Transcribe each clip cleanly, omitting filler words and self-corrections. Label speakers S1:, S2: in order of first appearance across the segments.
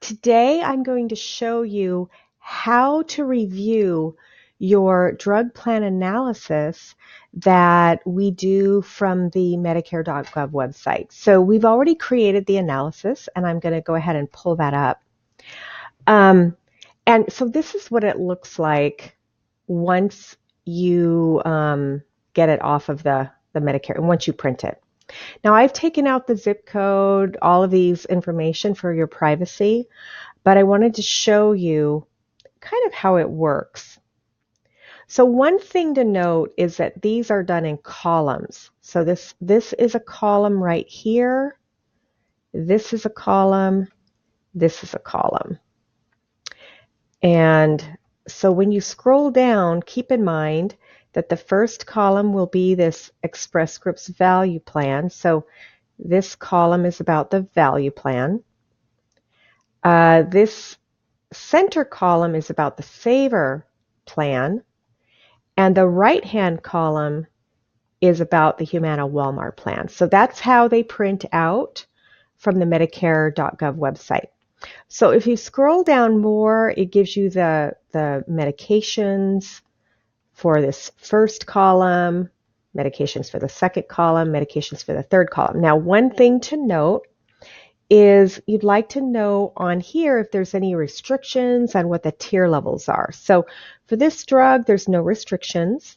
S1: Today I'm going to show you how to review your drug plan analysis that we do from the medicare.gov website. So we've already created the analysis, and I'm going to go ahead and pull that up. And so this is what it looks like once you get it off of the Medicare, and once you print it. Now, I've taken out the zip code, all of these information for your privacy, but I wanted to show you kind of how it works. So one thing to note is that these are done in columns. So this is a column right here. This is a column. This is a column. And so when you scroll down, keep in mind that the first column will be this Express Scripts value plan. So this column is about the value plan. This center column is about the saver plan. And the right-hand column is about the Humana Walmart plan. So that's how they print out from the medicare.gov website. So if you scroll down more, it gives you the medications for this first column, medications for the second column, medications for the third column. Now, one thing to note is you'd like to know on here if there's any restrictions and what the tier levels are. So for this drug, there's no restrictions.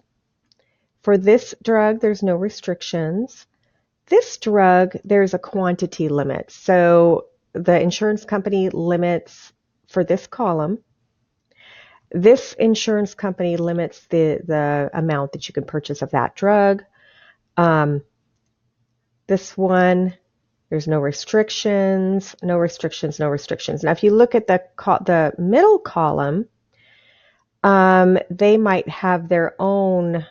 S1: For this drug, there's no restrictions. This drug, there's a quantity limit. So the insurance company limits for this column. This insurance company limits the amount that you can purchase of that drug. This one, there's no restrictions, no restrictions, no restrictions. Now, if you look at the middle column, they might have their own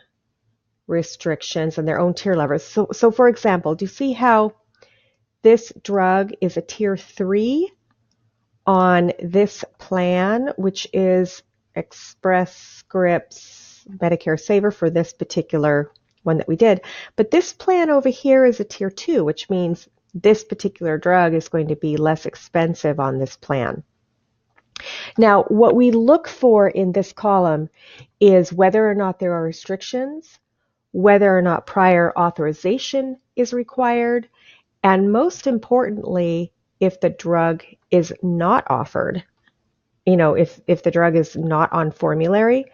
S1: restrictions and their own tier levels. So for example, do you see how this drug is a tier 3 on this plan, which is Express Scripts Medicare Saver for this particular one that we did. But this plan over here is a tier 2, which means this particular drug is going to be less expensive on this plan. Now, what we look for in this column is whether or not there are restrictions, whether or not prior authorization is required, and most importantly, if the drug is not offered. If the drug is not on formulary,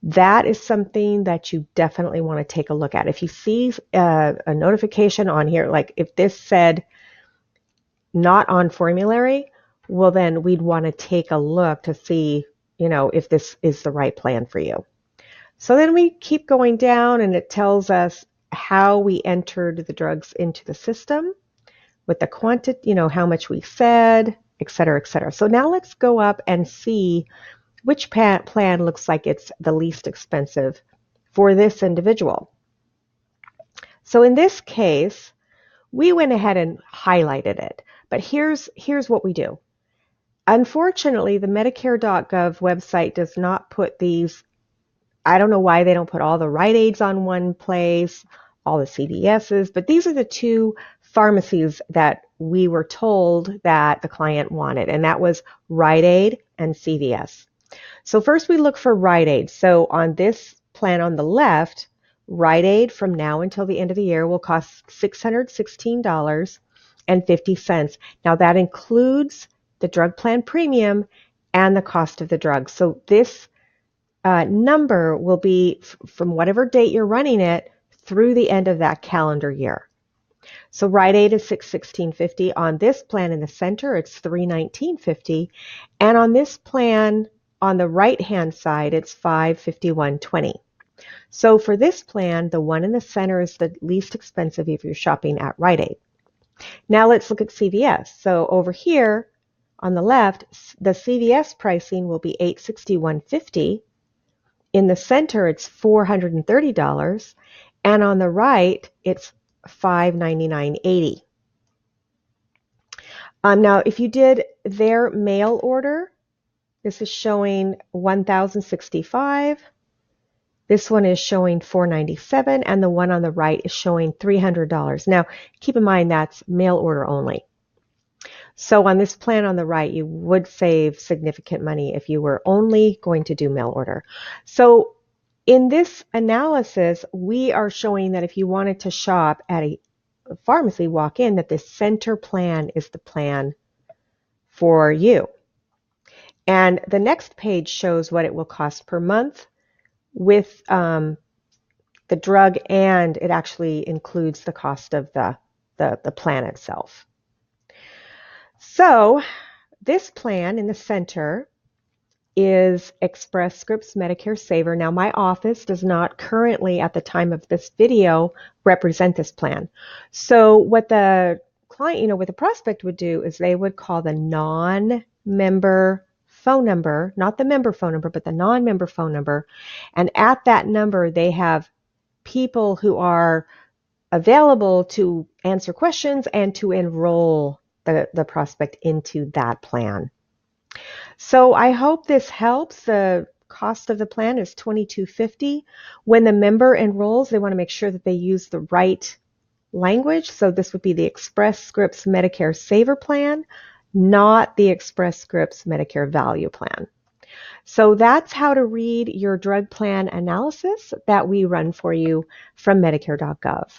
S1: that is something that you definitely want to take a look at. If you see a notification on here, like if this said not on formulary, well, then we'd want to take a look to see, if this is the right plan for you. So then we keep going down, and it tells us how we entered the drugs into the system with the quantity, how much we said, et cetera, et cetera. So now let's go up and see which plan looks like it's the least expensive for this individual. So in this case, we went ahead and highlighted it. But here's what we do. Unfortunately, the medicare.gov website does not put these. I don't know why they don't put all the Rite Aids on one place, all the CVS's, but these are the two pharmacies that we were told that the client wanted, and that was Rite Aid and CVS. So first we look for Rite Aid. So on this plan on the left, Rite Aid from now until the end of the year will cost $616.50. Now that includes the drug plan premium and the cost of the drug. So this number will be from whatever date you're running it through the end of that calendar year. So Rite Aid is $616.50. On this plan in the center, it's $319.50. And on this plan on the right-hand side, it's $551.20. So for this plan, the one in the center is the least expensive if you're shopping at Rite Aid. Now let's look at CVS. So over here on the left, the CVS pricing will be $861.50. In the center, it's $430. And on the right, it's $599.80. Now, if you did their mail order, this is showing $1,065. This one is showing $497, and the one on the right is showing $300. Now, keep in mind that's mail order only. So on this plan on the right, you would save significant money if you were only going to do mail order. So in this analysis, we are showing that if you wanted to shop at a pharmacy, walk in, that the center plan is the plan for you. And the next page shows what it will cost per month with the drug, and it actually includes the cost of the plan itself. So this plan in the center is Express Scripts Medicare Saver. Now, my office does not currently, at the time of this video, represent this plan. So what the client, what the prospect would do is they would call the non-member phone number, not the member phone number, but the non-member phone number. And at that number, they have people who are available to answer questions and to enroll the prospect into that plan. So I hope this helps. The cost of the plan is $22.50. When the member enrolls, they want to make sure that they use the right language. So this would be the Express Scripts Medicare Saver Plan, not the Express Scripts Medicare Value Plan. So that's how to read your drug plan analysis that we run for you from medicare.gov.